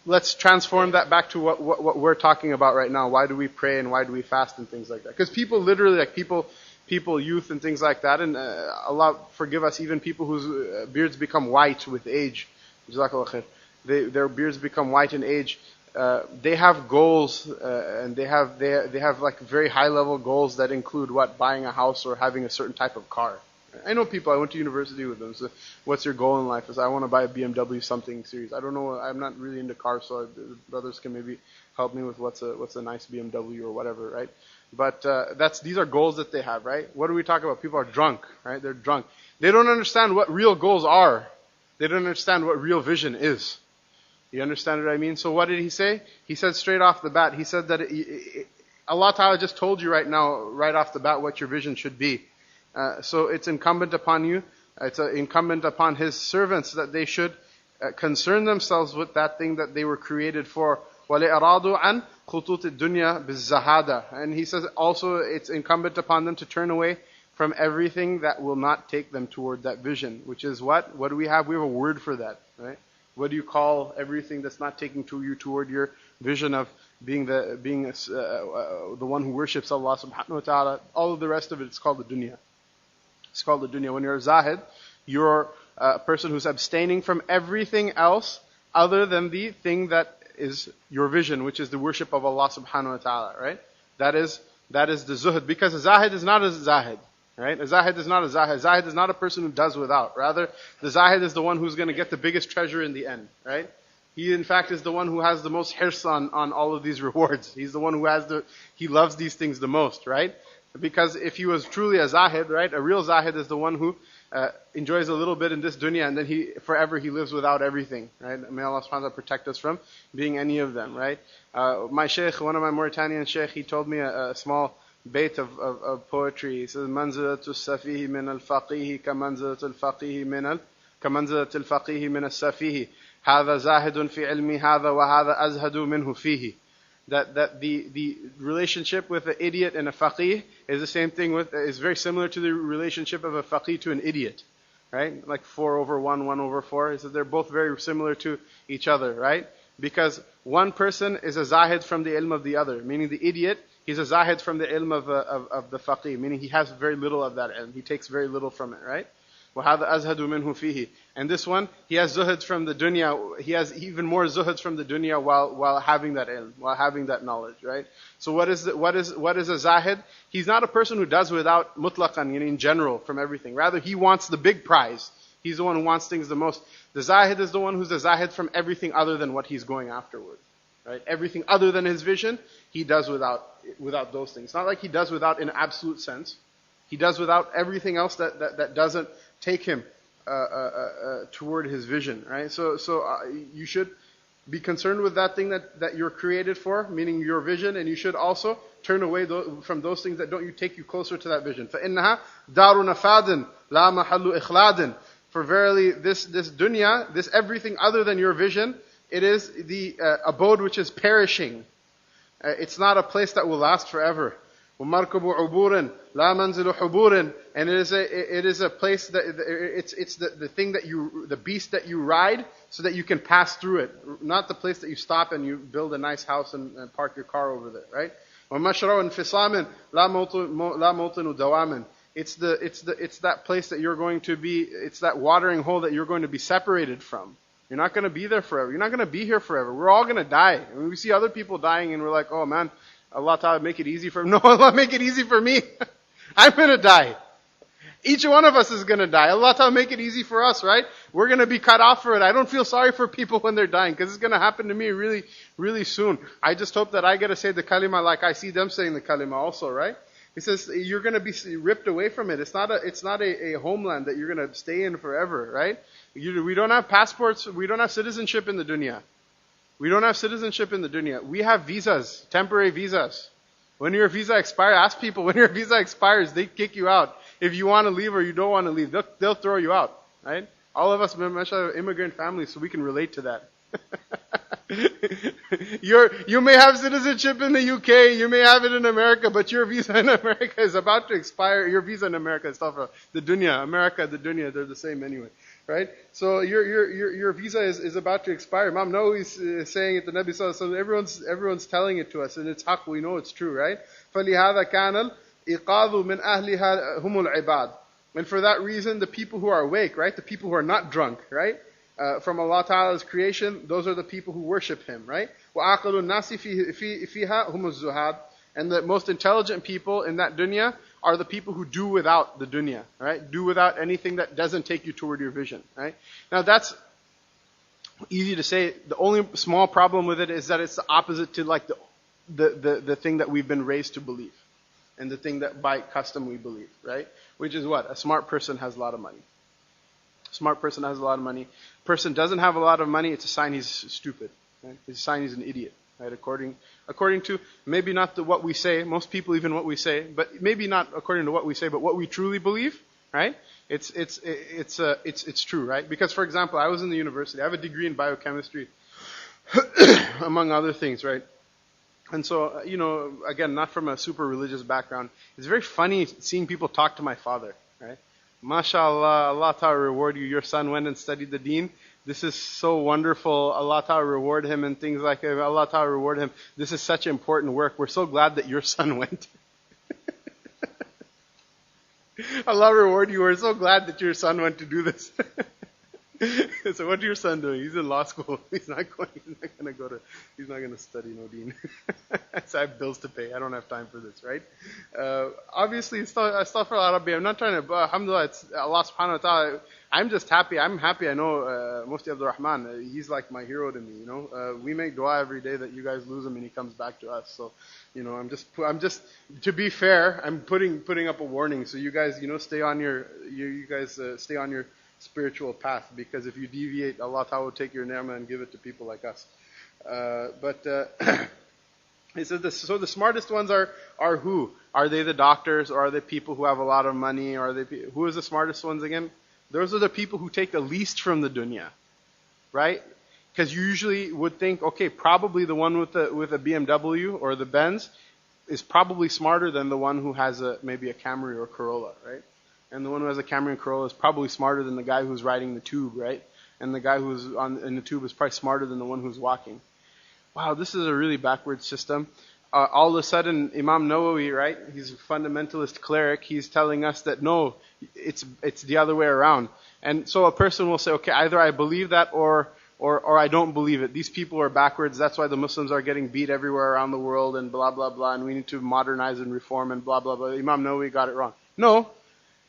let's transform that back to what we're talking about right now. Why do we pray and why do we fast and things like that? Because people literally, like people, youth and things like that, and Allah forgive us, even people whose beards become white with age. Jazakallah khair. Their beards become white in age. They have goals, and they have like very high level goals that include what? Buying a house or having a certain type of car. I know people, I went to university with them, so what's your goal in life? I want to buy a BMW something series. I don't know, I'm not really into cars, so brothers can maybe help me with what's a nice BMW or whatever, right? But these are goals that they have, right? What do we talk about? People are drunk, right? They're drunk. They don't understand what real goals are. They don't understand what real vision is. You understand what I mean? So what did he say? He said straight off the bat, he said that Allah Ta'ala just told you right now, right off the bat, what your vision should be. So it's incumbent upon you, it's incumbent upon His servants that they should concern themselves with that thing that they were created for. وَلِأَرَادُوا عَنْ خُطُوطِ الدُّنْيَا بِالزَّهَادَةِ. And he says also it's incumbent upon them to turn away from everything that will not take them toward that vision. Which is what? What do we have? We have a word for that, right? What do you call everything that's not taking you toward your vision of being the one who worships Allah subhanahu wa ta'ala? All of the rest of it, it's called the dunya. It's called the dunya. When you're a zahid, you're a person who's abstaining from everything else other than the thing that is your vision, which is the worship of Allah subhanahu wa ta'ala, right? That is the zuhud. Because a zahid is not a zahid, right? A zahid is not a zahid. Zahid is not a person who does without. Rather, the zahid is the one who's going to get the biggest treasure in the end, right? He in fact is the one who has the most hirs on all of these rewards. He's the one who he loves these things the most, right? Because if he was truly a zahid, right, a real zahid is the one who enjoys a little bit in this dunya and then forever he lives without everything, right? May Allah subhanahu wa ta'ala protect us from being any of them, right? My Shaykh, one of my Mauritanian Shaykh, he told me a small bait of poetry. He says, "Manzilatu safihi min al-faqih ka manzilatu al-faqih min al-safihi. Hadha zahidun fi ilmi hadha wa hadha azhadu minhu fihi." That the relationship with an idiot and a faqih is the same thing is very similar to the relationship of a faqih to an idiot, right? Like 4/1, 1/4. He says they're both very similar to each other, right? Because one person is a zahid from the ilm of the other, meaning the idiot, he's a zahid from the ilm of the faqih, meaning he has very little of that ilm. He takes very little from it, right? وَهَذَا أَزْهَدُ مِنْهُ فِيهِ. And this one, he has zuhud from the dunya. He has even more zuhud from the dunya while having that ilm, while having that knowledge, right? So what is a zahid? He's not a person who does without mutlaqan, in general, from everything. Rather, he wants the big prize. He's the one who wants things the most. The zahid is the one who's a zahid from everything other than what he's going afterward, right? Everything other than his vision, he does without those things. It's not like he does without in absolute sense. He does without everything else that doesn't take him toward his vision, right? So you should be concerned with that thing that you're created for, meaning your vision, and you should also turn away from those things that don't take you closer to that vision. فَإِنَّهَا دَارُ نَفَادٍ لَا مَحَلُّ إِخْلَادٍ. For verily, this dunya, this everything other than your vision, it is the abode which is perishing. It's not a place that will last forever. وَمَرْكَبُ عُبُورٍ لَا مَنْزِلُ حُبُورٍ. And it is a place that it's the thing the beast that you ride so that you can pass through it, not the place that you stop and you build a nice house and park your car over there, right? وَمَشْرَوْ انْفِصَامٍ لَا مَوْطِنُ دَوَامٍ. It's that place that you're going to be. It's that watering hole that you're going to be separated from. You're not going to be there forever. You're not going to be here forever. We're all going to die. I mean, we see other people dying and we're like, oh man, Allah Ta'ala make it easy for him. No, Allah make it easy for me. I'm going to die. Each one of us is going to die. Allah Ta'ala make it easy for us, right? We're going to be cut off for it. I don't feel sorry for people when they're dying because it's going to happen to me really, really soon. I just hope that I get to say the kalima like I see them saying the kalima also, right? He says you're going to be ripped away from it. It's not a homeland that you're going to stay in forever, right? We don't have passports. We don't have citizenship in the dunya. We don't have citizenship in the dunya. We have visas, temporary visas. When your visa expires, ask people, when your visa expires, they kick you out. If you want to leave or you don't want to leave, they'll throw you out, right? All of us, mashallah, are immigrant families, so we can relate to that. You may have citizenship in the UK, you may have it in America, but your visa in America is about to expire. Your visa in America is tough. The dunya, America, the dunya, they're the same anyway. right? So your visa is about to expire. Imam Nawawi is saying it. The Nabi Sallallahu Alaihi Wasallam. Everyone's telling it to us, and it's haqq. We know it's true, right? فَلِهَذَا كَانَ الْإِقَاظُ مِنْ أَهْلِهَا هُمُ الْعِبَادِ. And for that reason, the people who are awake, right? The people who are not drunk, right? From Allah Ta'ala's creation, those are the people who worship Him, right? وَعَقَلُ النَّاسِ فِيهَا هُمُ الزُّهَادِ. And the most intelligent people in that dunya are the people who do without the dunya, right? Do without anything that doesn't take you toward your vision, right? Now that's easy to say. The only small problem with it is that it's the opposite to like the thing that we've been raised to believe. And the thing that by custom we believe, right? Which is what? A smart person has a lot of money. A smart person has a lot of money. Person doesn't have a lot of money, it's a sign he's stupid. Right? It's a sign he's an idiot. Right? According to maybe not what we say, most people even what we say, but maybe not according to what we say, but what we truly believe, right? It's true, right? Because for example, I was in the university. I have a degree in biochemistry, among other things, right? And so, again, not from a super religious background. It's very funny seeing people talk to my father, right? MashaAllah, Allah Ta'ala reward you. Your son went and studied the deen. This is so wonderful. Allah Ta'ala reward him and things like that. Allah Ta'ala reward him. This is such important work. We're so glad that your son went. Allah reward you. We're so glad that your son went to do this. So what's your son doing? He's in law school. He's not going to study no deen. So I have bills to pay. I don't have time for this, right? Obviously, astaghfirullah Rabbi. I'm not trying to, alhamdulillah, it's Allah subhanahu wa ta'ala. I'm just happy. I'm happy. I know Mufti Abdul Rahman. He's like my hero to me. We make dua every day that you guys lose him and he comes back to us. So, I'm just to be fair. I'm putting up a warning. So you guys, stay on stay on your spiritual path, because if you deviate, Allah Ta'ala will take your ni'mah and give it to people like us. He said so the smartest ones are who? Are they the doctors, or are they people who have a lot of money, or who is the smartest ones again? Those are the people who take the least from the dunya, right? Because you usually would think, okay, probably the one with a BMW or the Benz is probably smarter than the one who has maybe a Camry or Corolla, right? And the one who has a Camry and Corolla is probably smarter than the guy who's riding the tube, right? And the guy who's in the tube is probably smarter than the one who's walking. Wow, this is a really backwards system. All of a sudden, Imam Nawawi, right? He's a fundamentalist cleric. He's telling us that no, it's the other way around. And so a person will say, okay, either I believe that or I don't believe it. These people are backwards. That's why the Muslims are getting beat everywhere around the world and blah, blah, blah. And we need to modernize and reform and blah, blah, blah. Imam Nawawi got it wrong. No.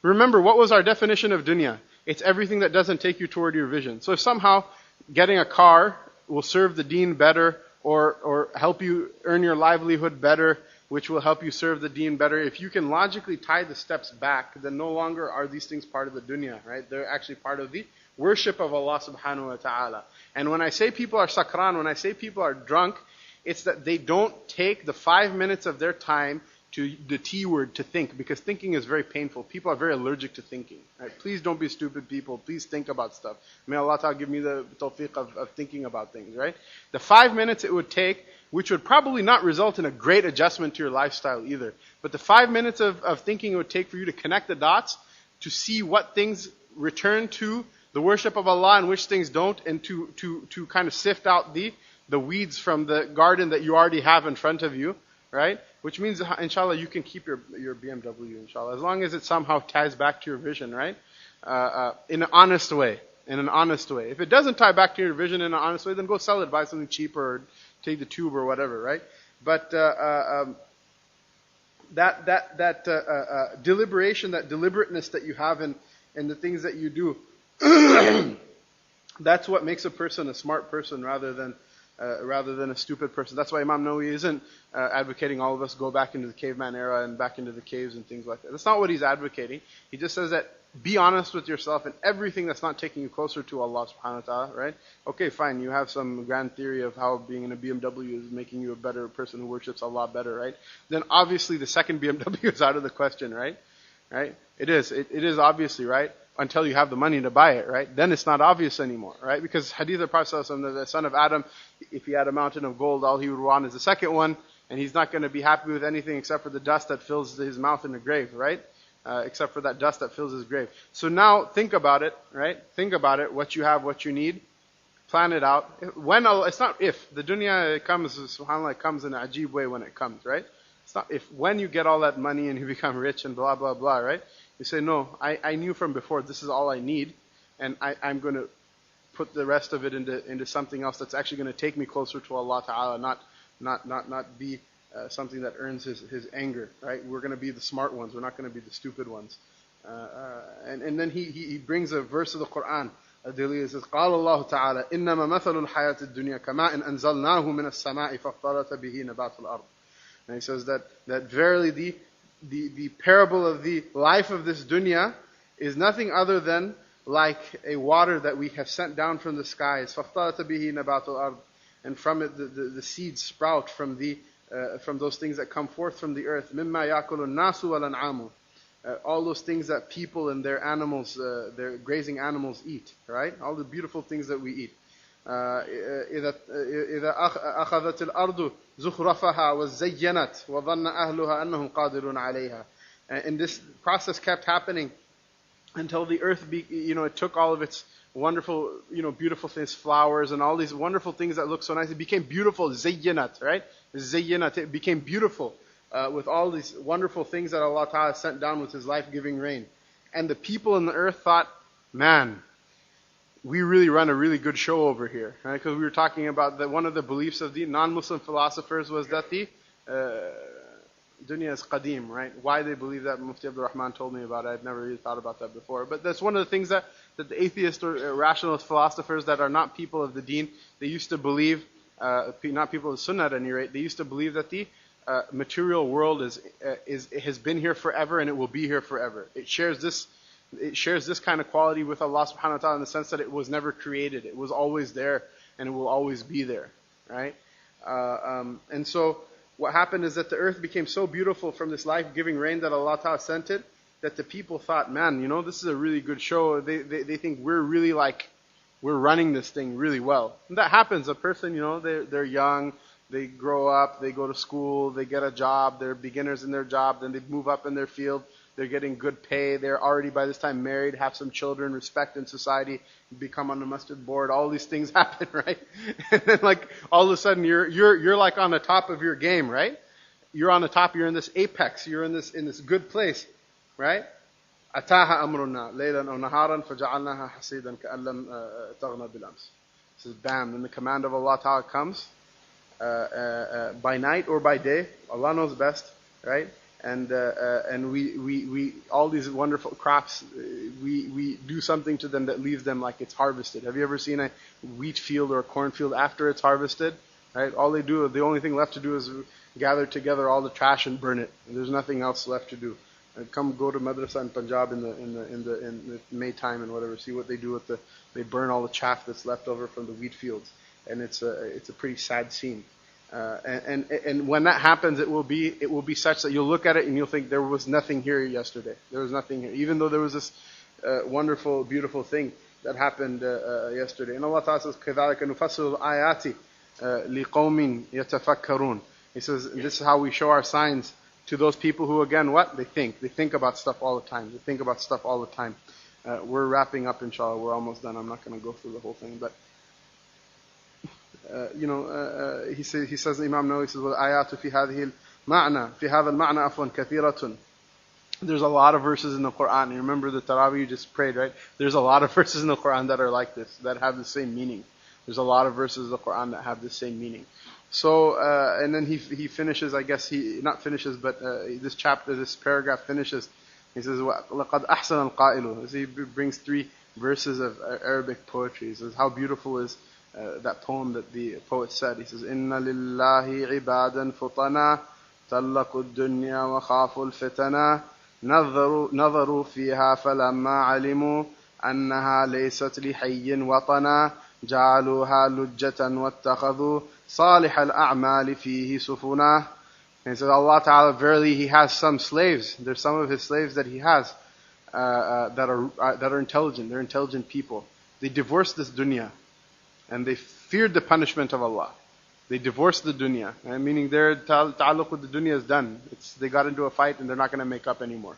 Remember, what was our definition of dunya? It's everything that doesn't take you toward your vision. So if somehow getting a car will serve the deen better, or help you earn your livelihood better, which will help you serve the deen better, if you can logically tie the steps back, then no longer are these things part of the dunya, right? They're actually part of the worship of Allah subhanahu wa ta'ala. And when I say people are sakran, when I say people are drunk, it's that they don't take the 5 minutes of their time to the T word, to think, because thinking is very painful. People are very allergic to thinking. Right? Please don't be stupid people. Please think about stuff. May Allah Ta'ala give me the tawfiq of thinking about things, right? The 5 minutes it would take, which would probably not result in a great adjustment to your lifestyle either, but the 5 minutes of thinking it would take for you to connect the dots, to see what things return to the worship of Allah and which things don't, and to kind of sift out the weeds from the garden that you already have in front of you, right? Which means, inshallah, you can keep your BMW, inshallah, as long as it somehow ties back to your vision, right? In an honest way. If it doesn't tie back to your vision in an honest way, then go sell it, buy something cheaper, or take the tube or whatever, right? But that deliberation, that deliberateness that you have in the things that you do, that's what makes a person a smart person rather than a stupid person. That's why Imam Nawawi isn't advocating all of us go back into the caveman era and back into the caves and things like that. That's not what he's advocating. He just says that be honest with yourself and everything that's not taking you closer to Allah subhanahu wa ta'ala, right? Okay, fine, you have some grand theory of how being in a BMW is making you a better person who worships Allah better, right? Then obviously the second BMW is out of the question, right? Right? It is obviously, right? Until you have the money to buy it, right? Then it's not obvious anymore, right? Because hadith of Prophet ﷺ, the son of Adam, if he had a mountain of gold, all he would want is the second one, and he's not going to be happy with anything except for the dust that fills his mouth in the grave, right? except for that dust that fills his grave. So now think about it, right? Think about it, what you have, what you need. Plan it out. When Allah, it's not if. The dunya comes, subhanAllah, it comes in an ajib way when it comes, right? It's not if. When you get all that money and you become rich and blah, blah, blah, right? You say, no, I knew from before this is all I need, and I'm going to put the rest of it into something else that's actually going to take me closer to Allah Ta'ala, not be something that earns his anger, right? We're going to be the smart ones. We're not going to be the stupid ones. And then he brings a verse of the Quran. It says, قال الله تعالى إنما مثل الحياة الدنيا كماء أنزلناه من السماء فاختلط به نبات الأرض. And he says that verily the parable of the life of this dunya is nothing other than like a water that we have sent down from the skies. فاختلط به نبات الأرض. And from it the seeds sprout from those things that come forth from the earth. مما يأكل الناس والأنعام. All those things that people and their animals, their grazing animals eat, right? All the beautiful things that we eat. إذا أخذت الأرض زخرفها وزينت وظن أهلها أنهم قادرون عليها. And this process kept happening until the earth, it took all of its wonderful, beautiful things, flowers and all these wonderful things that look so nice. It became beautiful, zayyanat, right? Zayyanat, it became beautiful. With all these wonderful things that Allah Ta'ala sent down with His life-giving rain. And the people in the earth thought, man, we really run a really good show over here. Right? Because we were talking about that one of the beliefs of the non-Muslim philosophers was that the dunya is qadim, right? Why they believe that, Mufti Abdul Rahman told me about it. I'd never really thought about that before. But that's one of the things that the atheist or rationalist philosophers that are not people of the deen, they used to believe, not people of the sunnah at any rate, they used to believe that the material world has been here forever and it will be here forever. It shares this kind of quality with Allah subhanahu wa ta'ala in the sense that it was never created. It was always there and it will always be there. Right? And so what happened is that the earth became so beautiful from this life-giving rain that Allah ta'ala sent it, that the people thought, man, this is a really good show. They think we're really we're running this thing really well. And that happens. A person, they're young, they grow up, they go to school, they get a job, they're beginners in their job, then they move up in their field, they're getting good pay, they're already by this time married, have some children, respect in society, become on the masjid board, all these things happen, right? And then all of a sudden you're like on the top of your game, right? You're on the top, you're in this apex, you're in this good place, right? أتاها أمرنا ليلا أو نهارا فجعلناها حصيدا كأن لم تغنى بالأمس. Says bam, then the command of Allah Ta'ala comes. By night or by day, Allah knows best, right? And we all these wonderful crops, we do something to them that leaves them like it's harvested. Have you ever seen a wheat field or a cornfield after it's harvested? Right? The only thing left to do is gather together all the trash and burn it. And there's nothing else left to do. And come go to madrasa in Punjab in the May time and whatever. See what they do they burn all the chaff that's left over from the wheat fields. And it's a pretty sad scene. And when that happens, it will be such that you'll look at it and you'll think there was nothing here yesterday. There was nothing here, even though there was this wonderful, beautiful thing that happened yesterday. And Allah Ta'ala says, كَذَلِكَ نُفَصِّلُ الْآيَاتِ لِقَوْمٍ يَتَفَكَّرُونَ. He says, this is how we show our signs to those people who, again, what? They think about stuff all the time. They think about stuff all the time. We're wrapping up, inshallah. We're almost done. I'm not going to go through the whole thing, but he says, Imam Nawawi says, وَالْآيَاتُ فِي هَذِهِ الْمَعْنَى فِي هَذَا الْمَعْنَى عَفْوًا كَثِيرَةٌ. There's a lot of verses in the Quran. You remember the Tarawih you just prayed, right? There's a lot of verses in the Quran that are like this, that have the same meaning. There's a lot of verses in the Quran that have the same meaning. So, and then he finishes, I guess not finishes, but this paragraph finishes. He says, لَقَدْ أَحْسَنَ الْقَائِلُ. He brings 3 verses of Arabic poetry. He says, how beautiful is that poem that the poet said. He says, إِنَّ لِلَّهِ عِبَادًا فُطَنًا طَلَّقُوا الدُّنْيَا وَخَافُوا الْفِتَنَا نظروا فيها فلما علموا أنها ليست لحي وطنا جعلوها لجة واتخذوا صالح الأعمال فيه سفنا. And he says, Allah Ta'ala, verily He has some slaves. There's some of His slaves that He has that are intelligent. They're intelligent people. They divorced this dunya and they feared the punishment of Allah. They divorced the dunya, meaning their ta'alluq with the dunya is done. They got into a fight and they're not going to make up anymore.